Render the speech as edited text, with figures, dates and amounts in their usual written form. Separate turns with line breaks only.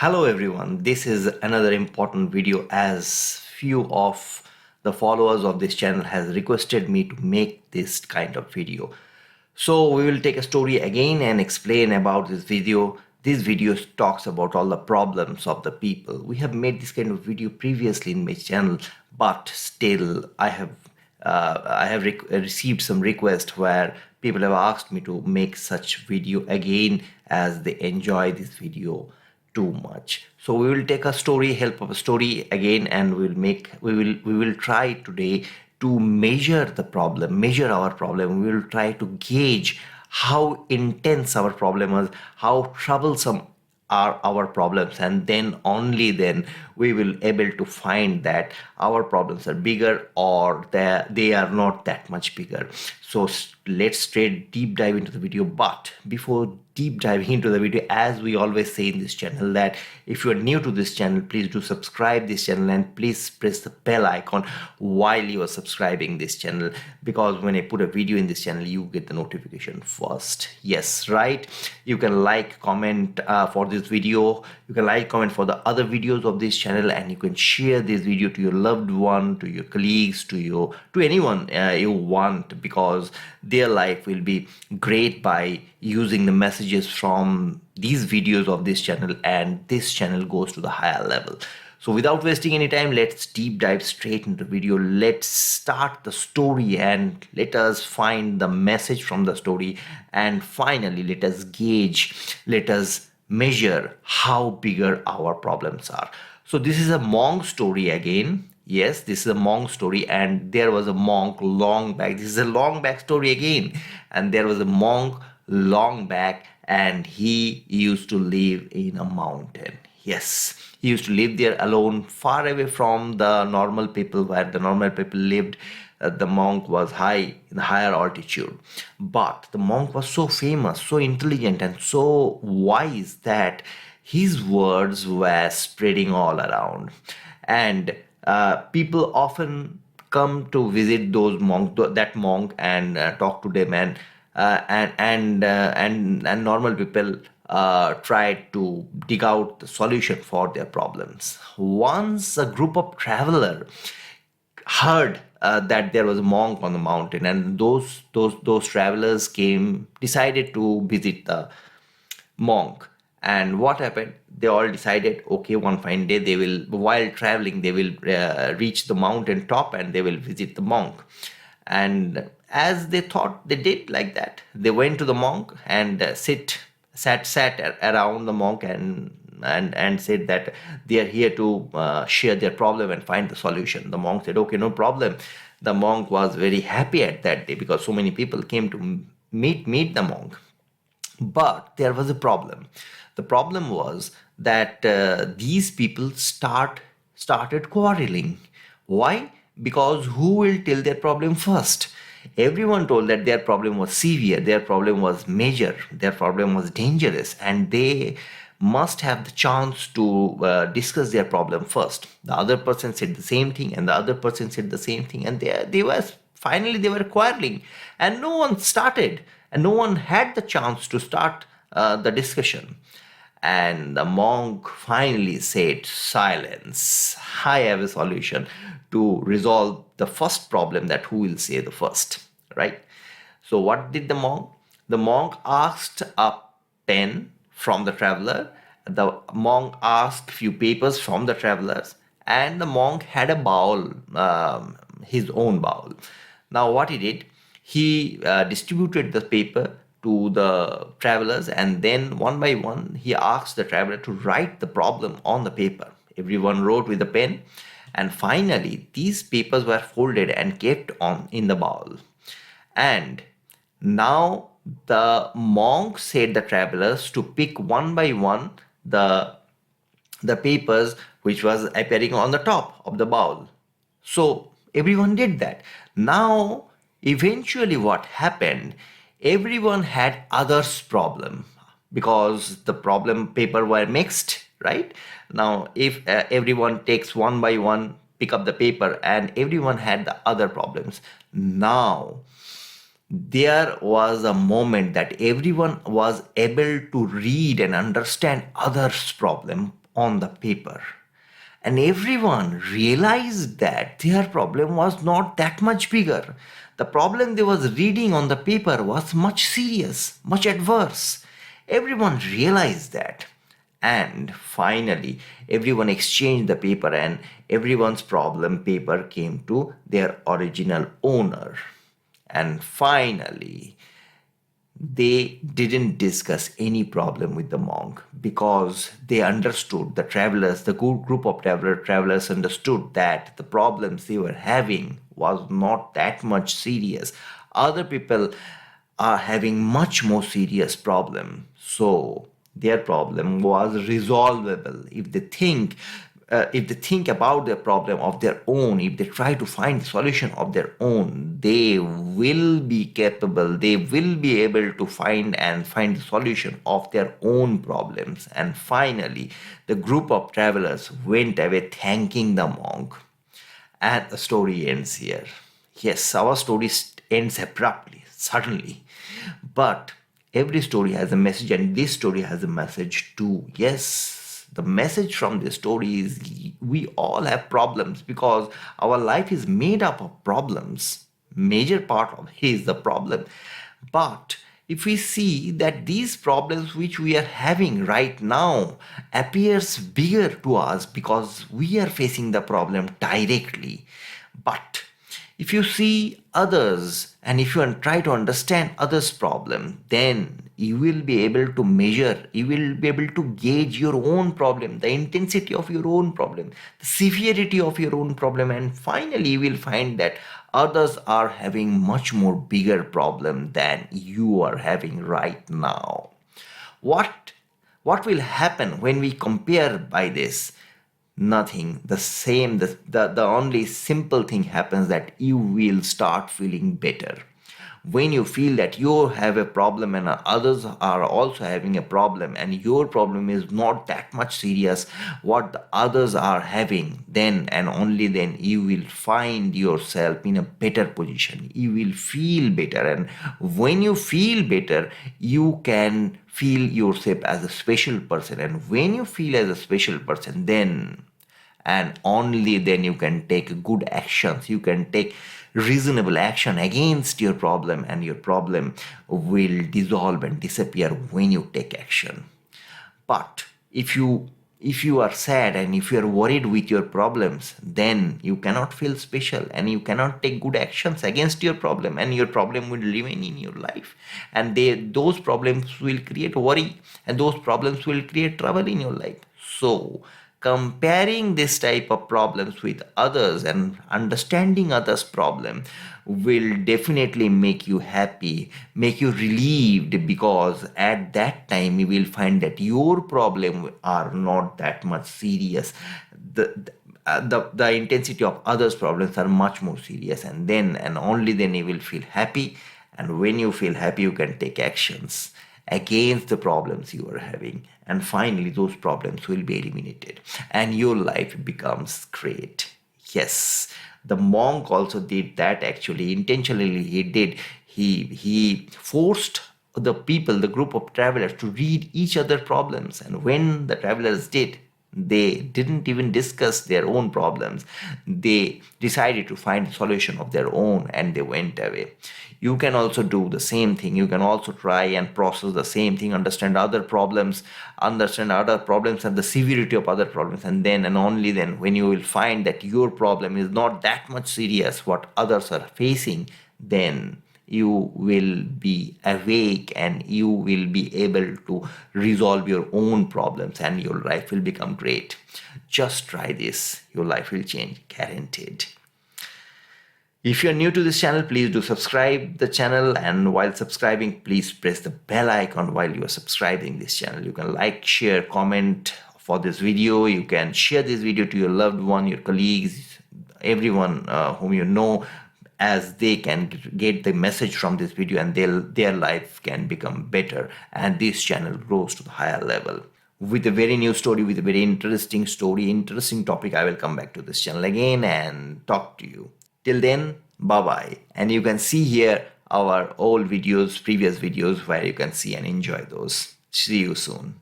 Hello everyone, this is another important video as few of the followers of this channel has requested me to make this kind of video. So we will take a story again and explain about this video. This video talks about all the problems of the people. We have made this kind of video previously in my channel, but still I have received some requests where people have asked me to make such video again as they enjoy this video too much. So we will take a story, help of a story again, and we will try today to measure the problem, measure our problem. We will try to gauge how intense our problem is, how troublesome are our problems, and then only then we will able to find that our problems are bigger or they are not that much bigger. So let's straight deep dive into the video. But before deep diving into the video, as we always say in this channel, that if you are new to this channel, please do subscribe this channel and please press the bell icon while you are subscribing this channel, because when I put a video in this channel you get the notification first. Yes, right. You can like, comment for this video, you can like, comment for the other videos of this channel, and you can share this video to your loved one, to your colleagues, to anyone you want, because their life will be great by using the messages from these videos of this channel, and this channel goes to the higher level. So without wasting any time, let's deep dive straight into the video. Let's start the story and let us find the message from the story, and finally let us gauge, let us measure how bigger our problems are. So this is a monk story again. Yes, this is a monk story, and there was a monk long back. This is a long back story again, and there was a monk long back, and he used to live in a mountain. Yes, he used to live there alone, far away from the normal people. Where the normal people lived, the monk was high in higher altitude. But the monk was so famous, so intelligent, and so wise that his words were spreading all around. And people often come to visit that monk, and talk to them, and normal people try to dig out the solution for their problems. Once a group of traveler heard that there was a monk on the mountain, and those travelers decided to visit the monk. And what happened, they all decided, okay, one fine day they will, while traveling, they will reach the mountain top and they will visit the monk. And as they thought, they did like that. They went to the monk and sat around the monk, and said that they are here to share their problem and find the solution. The monk said, okay, no problem. The monk was very happy at that day because so many people came to meet the monk. But there was a problem. The problem was that these people started quarreling. Why? Because who will tell their problem first? Everyone told that their problem was severe, their problem was major, their problem was dangerous, and they must have the chance to discuss their problem first. The other person said the same thing, and the other person said the same thing, and they were quarreling, and no one started, and no one had the chance to start the discussion. And the monk finally said, silence, I have a solution to resolve the first problem, that who will say the first, right? So what did the monk? The monk asked a pen from the traveler. The monk asked few papers from the travelers, and the monk had a bowl, his own bowl. Now what he did, he distributed the paper to the travelers, and then one by one he asked the traveler to write the problem on the paper. Everyone wrote with a pen, and finally these papers were folded and kept on in the bowl. And now the monk said the travelers to pick one by one the papers which was appearing on the top of the bowl. So everyone did that. Now eventually what happened, everyone had others problem, because the problem paper were mixed, right? Now if everyone takes one by one, pick up the paper, and everyone had the other problems. Now there was a moment that everyone was able to read and understand others problem on the paper. And everyone realized that their problem was not that much bigger. The problem they was reading on the paper was much serious, much adverse. Everyone realized that. And finally, everyone exchanged the paper and everyone's problem paper came to their original owner. And finally, they didn't discuss any problem with the monk because they understood, the travelers, the group of travelers understood that the problems they were having was not that much serious. Other people are having much more serious problem, so their problem was resolvable if they think about their problem of their own, if they try to find the solution of their own, they will be capable, they will be able to find the solution of their own problems. And finally, the group of travelers went away thanking the monk. And the story ends here. Yes, our story ends abruptly, suddenly. But every story has a message, and this story has a message too. Yes, the message from this story is we all have problems because our life is made up of problems. Major part of it is the problem. But if we see that these problems which we are having right now appears bigger to us because we are facing the problem directly. But if you see others and if you try to understand others' problem, then you will be able to measure, you will be able to gauge your own problem, the intensity of your own problem, the severity of your own problem, and finally you will find that others are having much more bigger problem than you are having right now. What what will happen when we compare by this? Nothing. The same, the only simple thing happens that you will start feeling better. When you feel that you have a problem and others are also having a problem and your problem is not that much serious what the others are having, then and only then you will find yourself in a better position. You will feel better, and when you feel better, you can feel yourself as a special person. And when you feel as a special person, then and only then you can take good actions, you can take reasonable action against your problem, and your problem will dissolve and disappear when you take action. But if you are sad and if you are worried with your problems, then you cannot feel special and you cannot take good actions against your problem, and your problem will remain in your life, and those problems will create worry, and those problems will create trouble in your life. So comparing this type of problems with others and understanding others problem will definitely make you happy, make you relieved, because at that time you will find that your problem are not that much serious. The intensity of others problems are much more serious, and then and only then you will feel happy. And when you feel happy, you can take actions against the problems you are having, and finally those problems will be eliminated and your life becomes great. Yes, the monk also did that. Actually, intentionally he did. He forced the people, the group of travelers, to read each other problems, and when the travelers did, they didn't even discuss their own problems. They decided to find a solution of their own and they went away. You can also do the same thing. You can also try and process the same thing, understand other problems, and the severity of other problems. And then and only then, when you will find that your problem is not that much serious what others are facing, then you will be awake and you will be able to resolve your own problems and your life will become great. Just try this. Your life will change, guaranteed. If you're new to this channel, please do subscribe the channel, and while subscribing, please press the bell icon while you are subscribing this channel. You can like, share, comment for this video. You can share this video to your loved one, your colleagues, everyone whom you know, as they can get the message from this video and their life can become better and this channel grows to the higher level. With a very new story, with a very interesting story, interesting topic, I will come back to this channel again and talk to you. Till then, bye bye. And you can see here our old videos, previous videos, where you can see and enjoy those. See you soon.